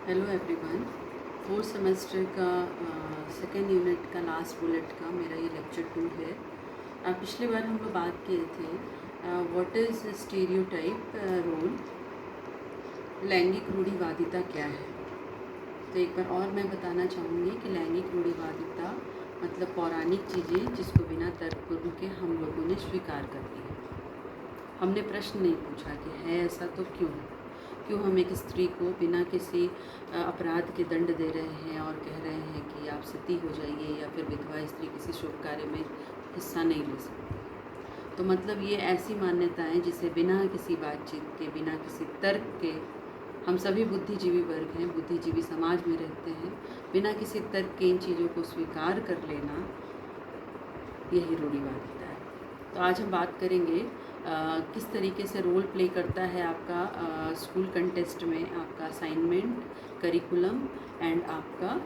Hello everyone. Fourth semester का second unit का last bullet का मेरा ये लेक्चर 2 है। पिछली बार हम लोग बात किए थे व्हाट इज़ स्टीरियोटाइप रोल, लैंगिक रूढ़िवादिता क्या है। तो एक बार और मैं बताना चाहूँगी कि लैंगिक रूढ़िवादिता मतलब पौराणिक चीज़ें जिसको बिना तर्कपूर्ण के हम लोगों ने स्वीकार कर ली है। हमने प्रश्न नहीं पूछा कि है ऐसा तो क्यों हम एक स्त्री को बिना किसी अपराध के दंड दे रहे हैं और कह रहे हैं कि आप सती हो जाइए, या फिर विधवा स्त्री किसी शुभ कार्य में हिस्सा नहीं ले सकती। तो मतलब ये ऐसी मान्यताएं जिसे बिना किसी बातचीत के, बिना किसी तर्क के, हम सभी बुद्धिजीवी वर्ग हैं, बुद्धिजीवी समाज में रहते हैं, बिना किसी तर्क के इन चीज़ों को स्वीकार कर लेना, यही रूढ़िवादिता है। तो आज हम बात करेंगे किस तरीके से रोल प्ले करता है आपका स्कूल कंटेस्ट में आपका असाइनमेंट, करिकुलम एंड आपका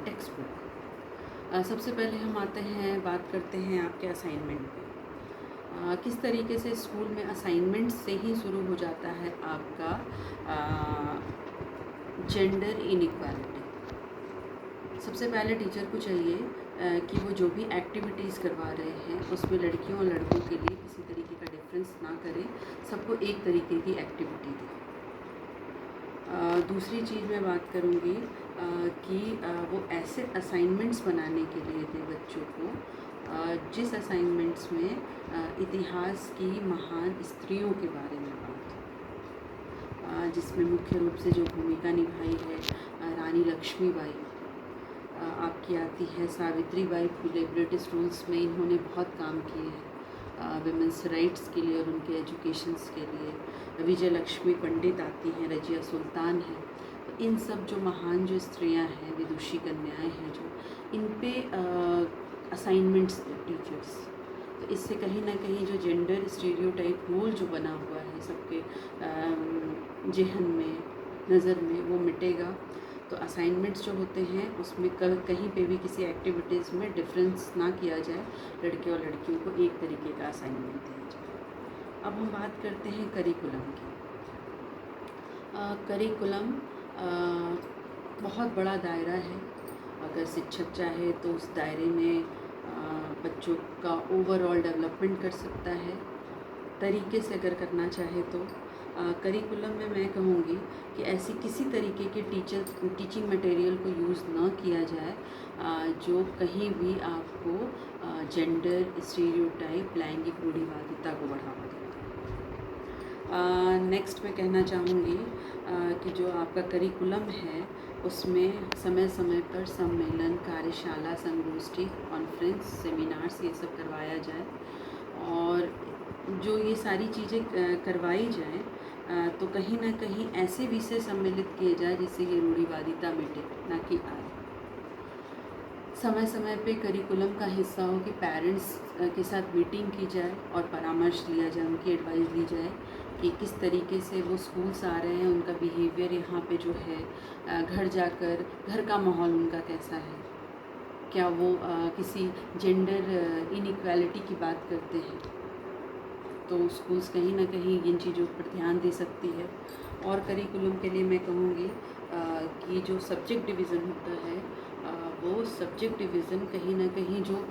टेक्स्ट बुक। सबसे पहले हम आते हैं, बात करते हैं आपके असाइनमेंट पे। किस तरीके से स्कूल में असाइनमेंट से ही शुरू हो जाता है आपका जेंडर इनइक्वालिटी। सबसे पहले टीचर को चाहिए कि वो जो भी एक्टिविटीज़ करवा रहे हैं उसमें लड़कियों और लड़कों के लिए किसी तरीके का डिफरेंस ना करें, सबको एक तरीके की एक्टिविटी दें। दूसरी चीज़ मैं बात करूँगी कि वो ऐसे असाइनमेंट्स बनाने के लिए दें बच्चों को जिस असाइनमेंट्स में इतिहास की महान स्त्रियों के बारे में बात हो, जिसमें मुख्य रूप से जो भूमिका निभाई है रानी लक्ष्मीबाई आपकी आती है, Savitri by Phule. British rules में इन्होंने बहुत काम किए हैं विमेंस राइट्स के लिए और उनके एजुकेशंस के लिए। विजय लक्ष्मी पंडित आती हैं, रजिया सुल्तान है। तो इन सब जो महान जो स्त्रियां हैं, विदुषी कन्याएं हैं, जो इन पे असाइनमेंट्स टीचर्स, तो इससे कहीं ना कहीं जो जेंडर स्टीरियोटाइप रूल जो बना हुआ है सबके जहन में, नज़र में, वो मिटेगा। तो असाइनमेंट्स जो होते हैं उसमें कहीं पे भी किसी एक्टिविटीज़ में डिफरेंस ना किया जाए, लड़के और लड़कियों को एक तरीके का असाइनमेंट दिया जाए। अब हम बात करते हैं करिकुलम की। करिकुलम बहुत बड़ा दायरा है। अगर शिक्षक चाहे तो उस दायरे में बच्चों का ओवरऑल डेवलपमेंट कर सकता है, तरीके से अगर करना चाहे तो। करिकुलम में मैं कहूँगी कि ऐसी किसी तरीके के टीचिंग मटेरियल को यूज़ ना किया जाए जो कहीं भी आपको जेंडर स्टीरियोटाइप, लैंगिक रूढ़िवादिता को बढ़ावा देता है। नेक्स्ट मैं कहना चाहूँगी कि जो आपका करिकुलम है उसमें समय समय पर सम्मेलन, कार्यशाला, संगोष्ठी, कॉन्फ्रेंस, सेमिनार्स ये सब करवाया जाए। और जो ये सारी चीज़ें करवाई जाएँ तो कहीं ना कहीं ऐसे विषय सम्मिलित किए जाए जिससे ये रूढ़िवादिता मिटे, ना कि आए। समय समय पे करिकुलम का हिस्सा हो कि पेरेंट्स के साथ मीटिंग की जाए और परामर्श लिया जाए, उनकी एडवाइस ली जाए कि किस तरीके से वो स्कूल्स आ रहे हैं, उनका बिहेवियर यहाँ पे जो है, घर जाकर घर का माहौल उनका कैसा है, क्या वो किसी जेंडर इनइक्वालिटी की बात करते हैं। तो स्कूल्स कहीं ना कहीं इन चीज़ों पर ध्यान दे सकती है। और करिकुलम के लिए मैं कहूँगी कि जो सब्जेक्ट डिवीज़न होता है वो सब्जेक्ट डिवीज़न कहीं ना कहीं जो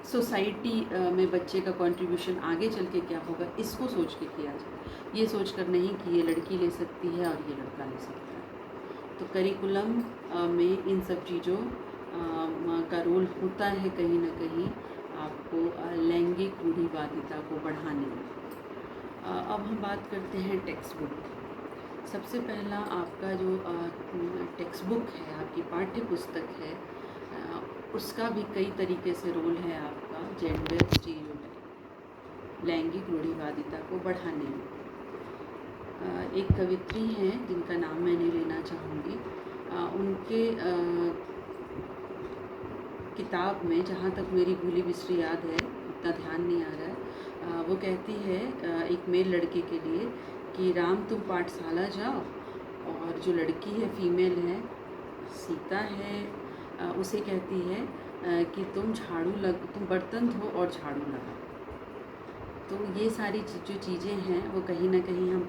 सोसाइटी में बच्चे का कंट्रीब्यूशन आगे चल के क्या होगा, इसको सोच के किया जाए, ये सोच कर नहीं कि ये लड़की ले सकती है और ये लड़का ले सकता है। तो करिकुलम में इन सब चीज़ों का रोल होता है कहीं ना कहीं आपको लैंगिक रूढ़िवादिता को बढ़ाने में। अब हम बात करते हैं टेक्स्ट बुक। सबसे पहला आपका जो टेक्स्ट बुक है, आपकी पाठ्य पुस्तक है, उसका भी कई तरीके से रोल है आपका जेंडर स्टीरियोटाइप, लैंगिक रूढ़िवादिता को बढ़ाने में। एक कवित्री हैं जिनका नाम मैं नहीं लेना चाहूँगी, उनके किताब में, जहाँ तक मेरी भूली बिसरी याद है, उतना ध्यान नहीं आ रहा है, वो कहती है एक मेल लड़के के लिए कि राम तुम पाठशाला जाओ, और जो लड़की है, फीमेल है, सीता है, उसे कहती है कि तुम बर्तन धो और झाड़ू लगाओ। तो ये सारी जो चीज़ें हैं वो कहीं ना कहीं हम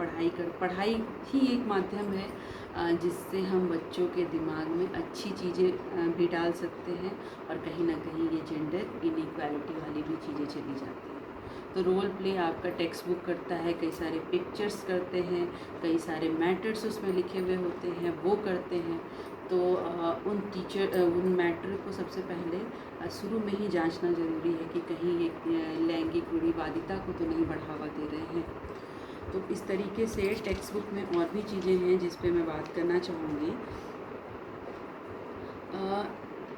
पढ़ाई ही एक माध्यम है जिससे हम बच्चों के दिमाग में अच्छी चीज़ें भी डाल सकते हैं, और कहीं ना कहीं ये जेंडर इनइक्वालिटी वाली भी चीज़ें चली जाती हैं। तो रोल प्ले आपका टेक्स्ट बुक करता है, कई सारे पिक्चर्स करते हैं, कई सारे मैटर्स उसमें लिखे हुए होते हैं वो करते हैं। तो उन मैटर को सबसे पहले शुरू में ही जांचना ज़रूरी है कि कहीं ये लैंगिक रूढ़िवादिता को तो नहीं बढ़ावा दे रहे हैं। तो इस तरीके से टेक्स्ट बुक में और भी चीज़ें हैं जिस पे मैं बात करना चाहूँगी।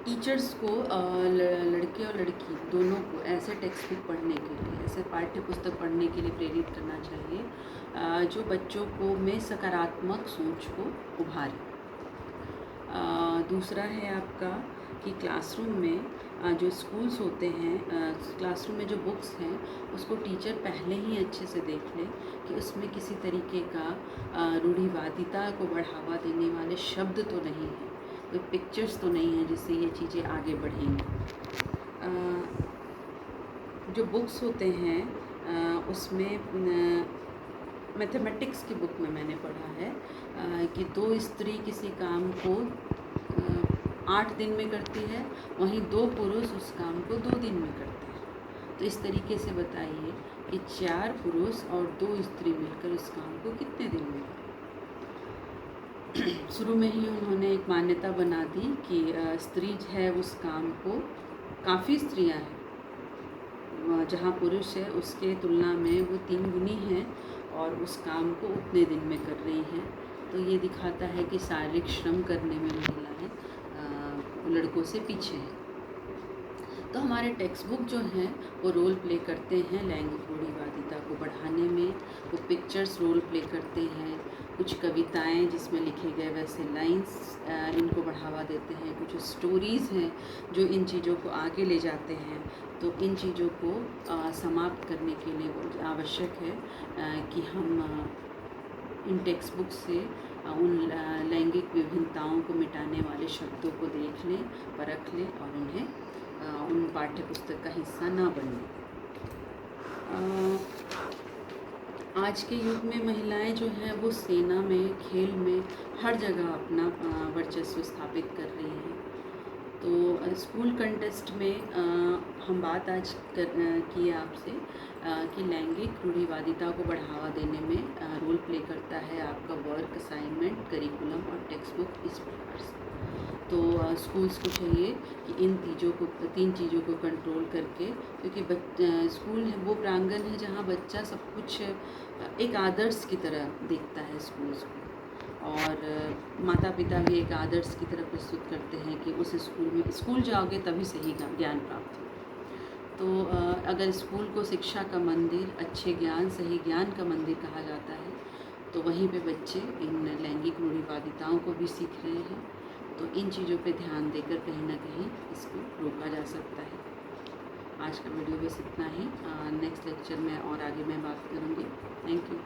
टीचर्स को लड़के और लड़की दोनों को ऐसे टेक्स्ट बुक पढ़ने के लिए, ऐसे पाठ्य पुस्तक पढ़ने के लिए प्रेरित करना चाहिए जो बच्चों को में सकारात्मक सोच को उभारे। दूसरा है आपका कि क्लासरूम में जो स्कूल्स होते हैं, क्लासरूम में जो बुक्स हैं उसको टीचर पहले ही अच्छे से देख ले कि उसमें किसी तरीके का रूढ़िवादिता को बढ़ावा देने वाले शब्द तो नहीं हैं, कोई पिक्चर्स तो नहीं हैं जिससे ये चीज़ें आगे बढ़ेंगी। जो बुक्स होते हैं उसमें मैथमेटिक्स की बुक में मैंने पढ़ा है कि 2 स्त्री किसी काम को 8 दिन में करती है, वहीं 2 पुरुष उस काम को 2 दिन में करते हैं। तो इस तरीके से बताइए कि 4 पुरुष और 2 स्त्री मिलकर उस काम को कितने दिन में करें। शुरू में ही उन्होंने एक मान्यता बना दी कि स्त्री है उस काम को, काफ़ी स्त्रियां हैं जहाँ पुरुष है उसके तुलना में वो 3 गुनी हैं और उस काम को उतने दिन में कर रही हैं। तो ये दिखाता है कि शारीरिक श्रम करने में महिलाएं लड़कों से पीछे हैं। तो हमारे टेक्स्ट बुक जो हैं वो रोल प्ले करते हैं लैंगिक रूढ़िवादिता को बढ़ाने में। वो पिक्चर्स रोल प्ले करते हैं, कुछ कविताएं जिसमें लिखे गए वैसे लाइंस इनको बढ़ावा देते हैं, कुछ स्टोरीज़ हैं जो इन चीज़ों को आगे ले जाते हैं। तो इन चीज़ों को समाप्त करने के लिए बहुत आवश्यक है कि हम इन टेक्स्ट बुक से उन लैंगिक विभिन्नताओं को मिटाने वाले शब्दों को देख लें, परख लें और उन्हें उन पाठ्य पुस्तक का हिस्सा ना बने। आज के युग में महिलाएं जो हैं वो सेना में, खेल में, हर जगह अपना वर्चस्व स्थापित कर रही हैं। तो स्कूल कंटेस्ट में हम बात आज की आपसे कि लैंगिक रूढ़िवादिता को बढ़ावा देने में रोल प्ले करता है आपका वर्क असाइनमेंट, करिकुलम और टेक्स्ट बुक इस प्रकार से। तो स्कूल्स को चाहिए कि इन तीन चीज़ों को कंट्रोल करके, क्योंकि स्कूल है वो प्रांगण है जहाँ बच्चा सब कुछ एक आदर्श की तरह देखता है स्कूल्स को, और माता पिता भी एक आदर्श की तरह प्रस्तुत करते हैं कि उस स्कूल जाओगे तभी सही ज्ञान प्राप्त हो। तो अगर स्कूल को शिक्षा का मंदिर, अच्छे ज्ञान, सही ज्ञान का मंदिर कहा जाता है, तो वहीं पे बच्चे इन लैंगिक रूढ़िवादिताओं को भी सीख रहे हैं। तो इन चीज़ों पे ध्यान देकर कहीं ना कहीं इसको रोका जा सकता है। आज का वीडियो बस इतना ही। नेक्स्ट लेक्चर में और आगे मैं बात करूँगी। Thank you.